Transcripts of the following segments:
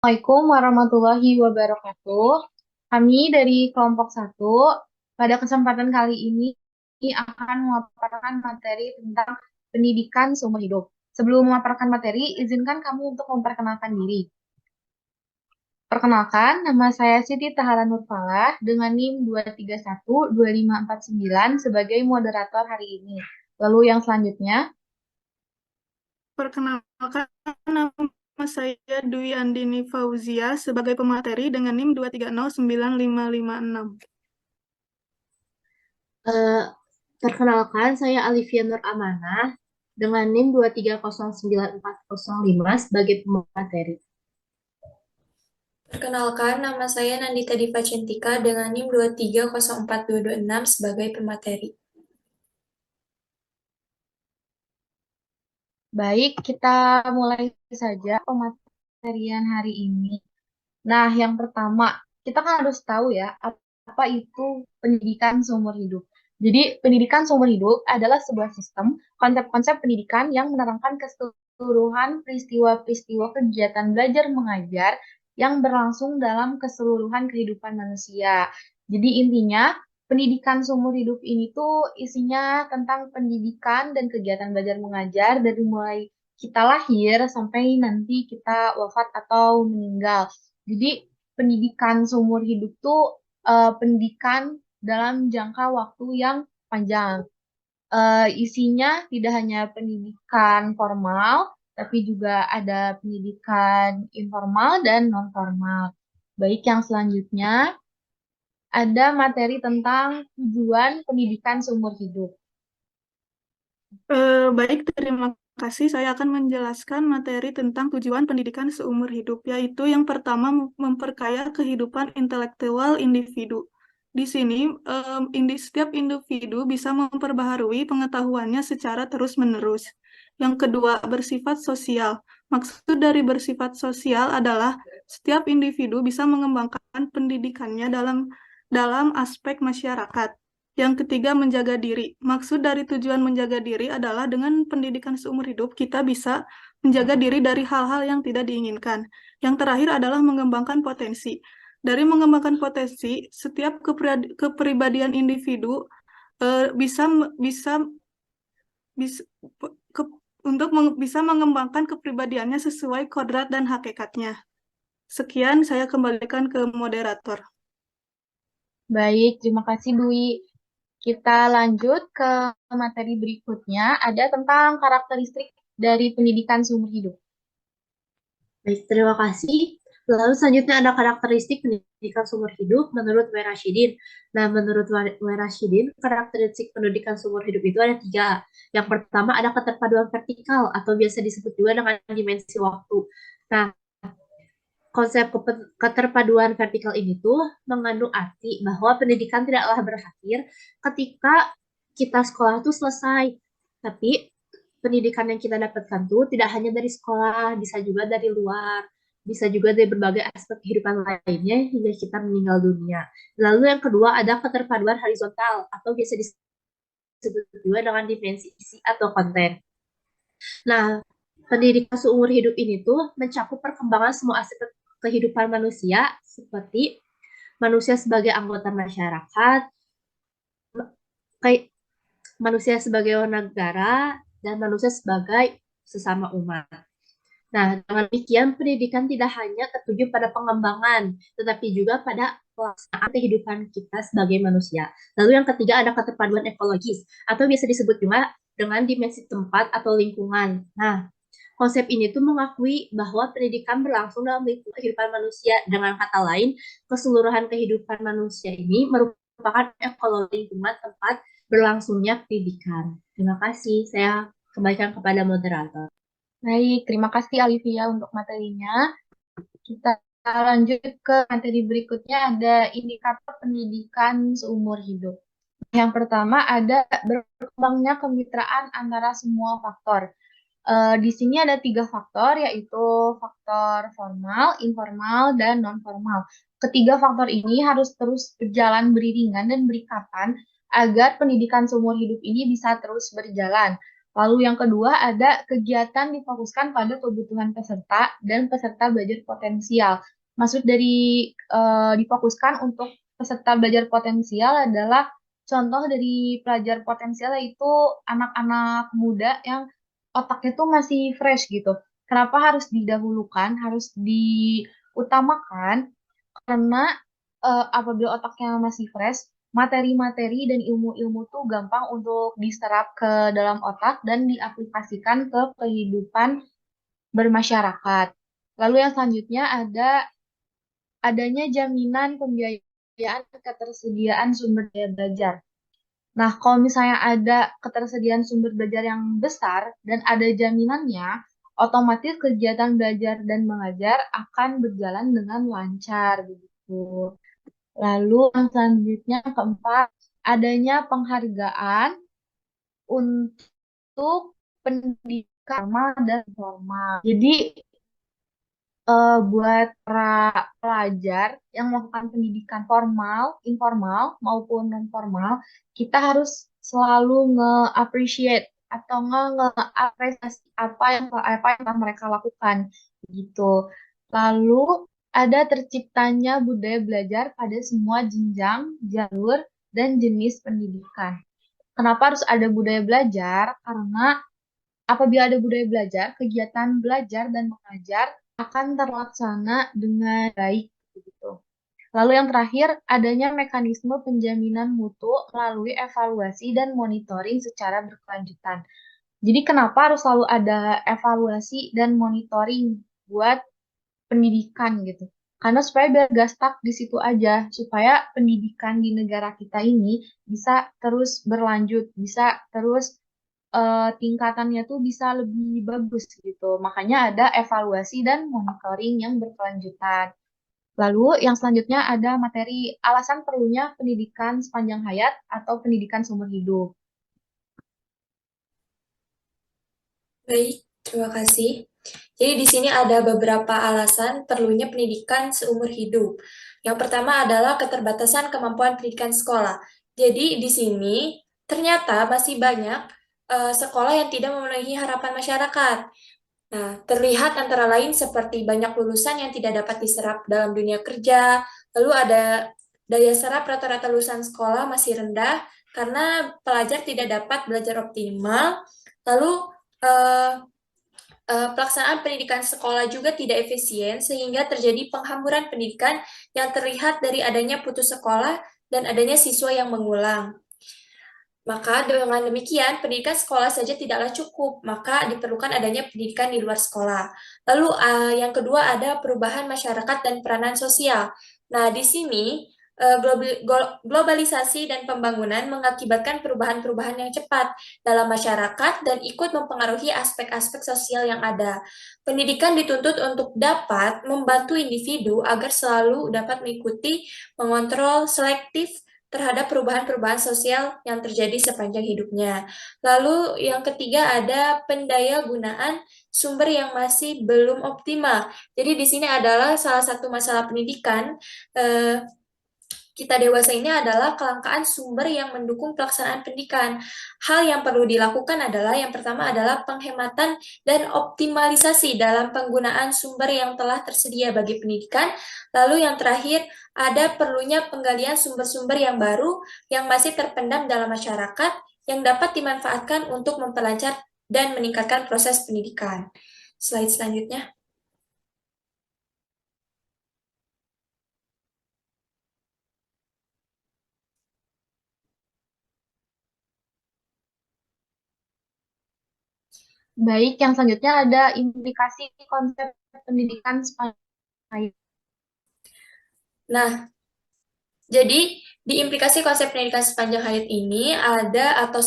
Assalamualaikum warahmatullahi wabarakatuh. Kami dari kelompok satu pada kesempatan kali ini akan memaparkan materi tentang pendidikan seumur hidup. Sebelum memaparkan materi, izinkan kamu untuk memperkenalkan diri. Perkenalkan, nama saya Siti Tahara Nurfalah dengan NIM 2312549 sebagai moderator hari ini. Lalu yang selanjutnya, Perkenalkan, nama saya Dwi Andini Fauzia sebagai pemateri dengan NIM 2309556. Eh, Perkenalkan, saya Alivia Nur Amanah dengan NIM 2309405 sebagai pemateri. Perkenalkan, nama saya Nandita Diva Centika dengan NIM 2304226 sebagai pemateri. baik kita mulai saja pematerian hari ini. Nah, yang pertama, kita kan harus tahu ya, apa itu pendidikan seumur hidup. Jadi, pendidikan seumur hidup adalah sebuah sistem konsep-konsep pendidikan yang menerangkan keseluruhan peristiwa-peristiwa kegiatan belajar mengajar yang berlangsung dalam keseluruhan kehidupan manusia. Jadi, intinya, pendidikan seumur hidup ini tuh isinya tentang pendidikan dan kegiatan belajar mengajar dari mulai kita lahir sampai nanti kita wafat atau meninggal. Jadi pendidikan seumur hidup tuh pendidikan dalam jangka waktu yang panjang. Isinya tidak hanya pendidikan formal, tapi juga ada pendidikan informal dan non formal. Baik, yang selanjutnya ada materi tentang tujuan pendidikan seumur hidup. Baik, terima kasih. Saya akan menjelaskan materi tentang tujuan pendidikan seumur hidup, yaitu yang pertama memperkaya kehidupan intelektual individu. Di sini, setiap individu bisa memperbaharui pengetahuannya secara terus-menerus. Yang kedua, bersifat sosial. Maksud dari bersifat sosial adalah setiap individu bisa mengembangkan pendidikannya dalam aspek masyarakat. Yang ketiga, menjaga diri. Maksud dari tujuan menjaga diri adalah dengan pendidikan seumur hidup, kita bisa menjaga diri dari hal-hal yang tidak diinginkan. Yang terakhir adalah mengembangkan potensi. Dari mengembangkan potensi, setiap kepribadian individu bisa bisa bisa ke- untuk bisa mengembangkan kepribadiannya sesuai kodrat dan hakikatnya. Sekian, saya kembalikan ke moderator. Baik, terima kasih Dwi. Kita lanjut ke materi berikutnya, ada tentang karakteristik dari pendidikan seumur hidup. Baik, terima kasih. Lalu selanjutnya ada karakteristik pendidikan seumur hidup menurut W. Rashidin. Nah, menurut W. Rashidin, karakteristik pendidikan seumur hidup itu ada tiga. Yang pertama ada keterpaduan vertikal atau biasa disebut juga dengan dimensi waktu. Nah, konsep keterpaduan vertikal ini tuh mengandung arti bahwa pendidikan tidaklah berakhir ketika kita sekolah tuh selesai. Tapi pendidikan yang kita dapatkan tuh tidak hanya dari sekolah, bisa juga dari luar, bisa juga dari berbagai aspek kehidupan lainnya hingga kita meninggal dunia. Lalu yang kedua ada keterpaduan horizontal atau biasa disebut juga dengan dimensi isi atau konten. Nah, pendidikan seumur hidup ini tuh mencakup perkembangan semua aspek kehidupan manusia seperti manusia sebagai anggota masyarakat, kayak manusia sebagai negara, dan manusia sebagai sesama umat. Nah, dengan demikian pendidikan tidak hanya tertuju pada pengembangan, tetapi juga pada pelaksanaan kehidupan kita sebagai manusia. Lalu yang ketiga ada keterpaduan ekologis, atau biasa disebut juga dengan dimensi tempat atau lingkungan. Nah, konsep ini tuh mengakui bahwa pendidikan berlangsung dalam lingkup kehidupan manusia. Dengan kata lain, keseluruhan kehidupan manusia ini merupakan ekologi lingkungan tempat berlangsungnya pendidikan. Terima kasih. Saya kembalikan kepada moderator. Baik, terima kasih Alivia untuk materinya. Kita lanjut ke materi berikutnya, ada indikator pendidikan seumur hidup. Yang pertama ada berkembangnya kemitraan antara semua faktor. Di sini ada tiga faktor, yaitu faktor formal, informal, dan non-formal. Ketiga faktor ini harus terus berjalan beriringan dan berikatan agar pendidikan seumur hidup ini bisa terus berjalan. Lalu yang kedua ada kegiatan difokuskan pada kebutuhan peserta dan peserta belajar potensial. Maksud dari difokuskan untuk peserta belajar potensial adalah contoh dari pelajar potensial yaitu anak-anak muda yang otaknya tuh masih fresh gitu. Kenapa harus didahulukan, harus diutamakan? Karena apabila otaknya masih fresh, materi-materi dan ilmu-ilmu tuh gampang untuk diserap ke dalam otak dan diaplikasikan ke kehidupan bermasyarakat. Lalu yang selanjutnya adanya jaminan pembiayaan ketersediaan sumber daya belajar. Nah, kalau misalnya ada ketersediaan sumber belajar yang besar dan ada jaminannya, otomatis kegiatan belajar dan mengajar akan berjalan dengan lancar begitu. Lalu yang selanjutnya keempat, adanya penghargaan untuk pendidikan formal dan formal. Jadi buat para pelajar yang melakukan pendidikan formal, informal maupun non formal, kita harus selalu nge-appreciate atau nge-apresiasi apa yang telah mereka lakukan gitu. Lalu ada terciptanya budaya belajar pada semua jenjang, jalur, dan jenis pendidikan. Kenapa harus ada budaya belajar? Karena apabila ada budaya belajar, kegiatan belajar dan mengajar akan terlaksana dengan baik begitu. Lalu yang terakhir, adanya mekanisme penjaminan mutu melalui evaluasi dan monitoring secara berkelanjutan. Jadi kenapa harus selalu ada evaluasi dan monitoring buat pendidikan gitu? Karena supaya biar gak stuck di situ aja, supaya pendidikan di negara kita ini bisa terus berlanjut, bisa terus tingkatannya tuh bisa lebih bagus gitu. Makanya ada evaluasi dan monitoring yang berkelanjutan. Lalu yang selanjutnya ada materi alasan perlunya pendidikan sepanjang hayat atau pendidikan seumur hidup. Baik, terima kasih. Jadi di sini ada beberapa alasan perlunya pendidikan seumur hidup. Yang pertama adalah keterbatasan kemampuan pendidikan sekolah. Jadi di sini ternyata masih banyak sekolah yang tidak memenuhi harapan masyarakat. Nah, terlihat antara lain seperti banyak lulusan yang tidak dapat diserap dalam dunia kerja, lalu ada daya serap rata-rata lulusan sekolah masih rendah karena pelajar tidak dapat belajar optimal, lalu eh, pelaksanaan pendidikan sekolah juga tidak efisien sehingga terjadi penghamburan pendidikan yang terlihat dari adanya putus sekolah dan adanya siswa yang mengulang. Maka dengan demikian, pendidikan sekolah saja tidaklah cukup, maka diperlukan adanya pendidikan di luar sekolah. Lalu yang kedua ada perubahan masyarakat dan peranan sosial. Nah, di sini globalisasi dan pembangunan mengakibatkan perubahan-perubahan yang cepat dalam masyarakat dan ikut mempengaruhi aspek-aspek sosial yang ada. Pendidikan dituntut untuk dapat membantu individu agar selalu dapat mengikuti, mengontrol selektif terhadap perubahan-perubahan sosial yang terjadi sepanjang hidupnya. Lalu yang ketiga ada pendaya gunaan sumber yang masih belum optimal. Jadi di sini adalah salah satu masalah pendidikan kita dewasa ini adalah kelangkaan sumber yang mendukung pelaksanaan pendidikan. Hal yang perlu dilakukan adalah yang pertama adalah penghematan dan optimalisasi dalam penggunaan sumber yang telah tersedia bagi pendidikan. Lalu yang terakhir ada perlunya penggalian sumber-sumber yang baru yang masih terpendam dalam masyarakat yang dapat dimanfaatkan untuk memperlancar dan meningkatkan proses pendidikan. Slide selanjutnya. Baik, yang selanjutnya ada implikasi konsep pendidikan sepanjang hayat. Nah, jadi di implikasi konsep pendidikan sepanjang hayat ini ada atau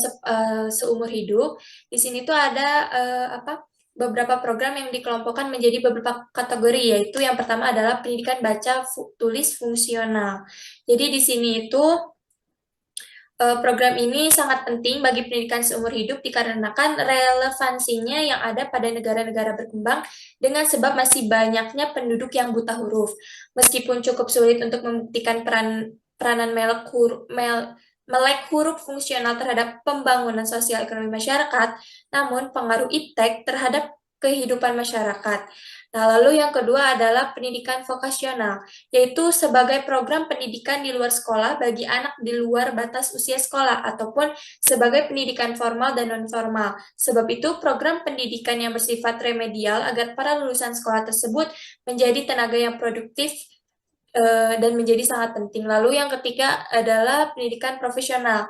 seumur hidup. Di sini tuh ada beberapa program yang dikelompokkan menjadi beberapa kategori, yaitu yang pertama adalah pendidikan baca tulis fungsional. Jadi di sini itu program ini sangat penting bagi pendidikan seumur hidup dikarenakan relevansinya yang ada pada negara-negara berkembang dengan sebab masih banyaknya penduduk yang buta huruf. Meskipun cukup sulit untuk membuktikan peranan melek huruf fungsional terhadap pembangunan sosial ekonomi masyarakat, namun pengaruh iptek terhadap kehidupan masyarakat. Nah, lalu yang kedua adalah pendidikan vokasional, yaitu sebagai program pendidikan di luar sekolah bagi anak di luar batas usia sekolah, ataupun sebagai pendidikan formal dan non-formal. Sebab itu, program pendidikan yang bersifat remedial agar para lulusan sekolah tersebut menjadi tenaga yang produktif dan menjadi sangat penting. Lalu yang ketiga adalah pendidikan profesional.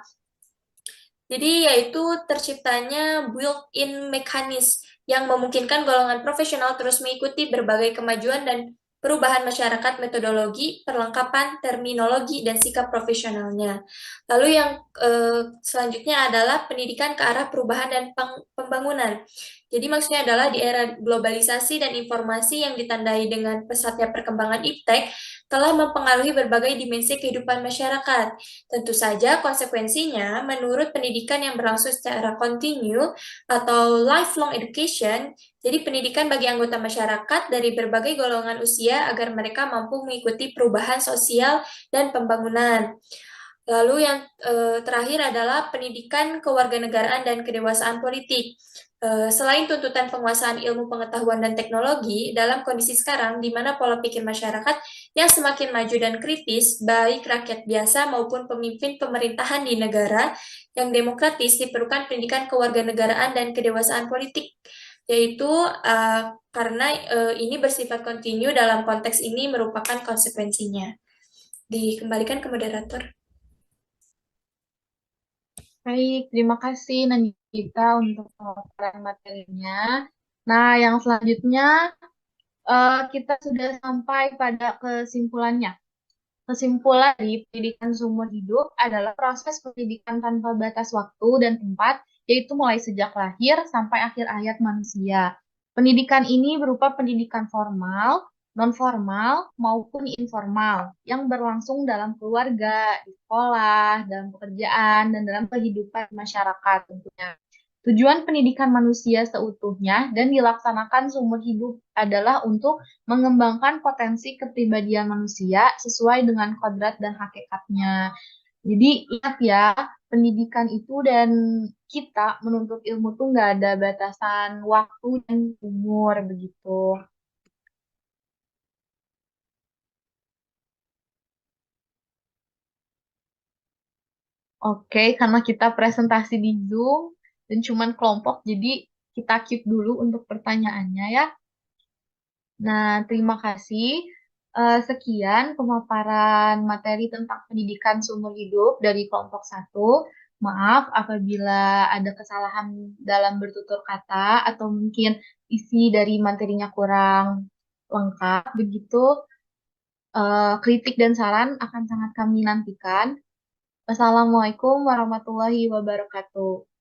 Jadi yaitu terciptanya built-in mekanisme yang memungkinkan golongan profesional terus mengikuti berbagai kemajuan dan perubahan masyarakat, metodologi, perlengkapan, terminologi, dan sikap profesionalnya. Lalu yang selanjutnya adalah pendidikan ke arah perubahan dan pembangunan. Jadi maksudnya adalah di era globalisasi dan informasi yang ditandai dengan pesatnya perkembangan iptek telah mempengaruhi berbagai dimensi kehidupan masyarakat. Tentu saja konsekuensinya, menurut pendidikan yang berlangsung secara kontinu atau lifelong education, jadi pendidikan bagi anggota masyarakat dari berbagai golongan usia agar mereka mampu mengikuti perubahan sosial dan pembangunan. Lalu yang terakhir adalah pendidikan kewarganegaraan dan kedewasaan politik. Selain tuntutan penguasaan ilmu pengetahuan dan teknologi, dalam kondisi sekarang di mana pola pikir masyarakat yang semakin maju dan kritis, baik rakyat biasa maupun pemimpin pemerintahan di negara yang demokratis diperlukan pendidikan kewarganegaraan dan kedewasaan politik, yaitu karena ini bersifat kontinu dalam konteks ini merupakan konsekuensinya. Dikembalikan ke moderator. Baik, terima kasih Nandita untuk pemaparan materinya. Nah, yang selanjutnya kita sudah sampai pada kesimpulannya. Kesimpulan dari pendidikan seumur hidup adalah proses pendidikan tanpa batas waktu dan tempat, yaitu mulai sejak lahir sampai akhir hayat manusia. Pendidikan ini berupa pendidikan formal, non-formal, maupun informal, yang berlangsung dalam keluarga, di sekolah, dalam pekerjaan, dan dalam kehidupan masyarakat tentunya. Tujuan pendidikan manusia seutuhnya dan dilaksanakan seumur hidup adalah untuk mengembangkan potensi kepribadian manusia sesuai dengan kodrat dan hakikatnya. Jadi ingat ya, pendidikan itu dan kita menuntut ilmu tuh nggak ada batasan waktu dan umur begitu. Oke, karena kita presentasi di Zoom dan cuman kelompok, jadi kita keep dulu untuk pertanyaannya ya. Nah, terima kasih. Sekian pemaparan materi tentang pendidikan seumur hidup dari kelompok satu. Maaf apabila ada kesalahan dalam bertutur kata atau mungkin isi dari materinya kurang lengkap. Begitu, kritik dan saran akan sangat kami nantikan. Wassalamualaikum warahmatullahi wabarakatuh.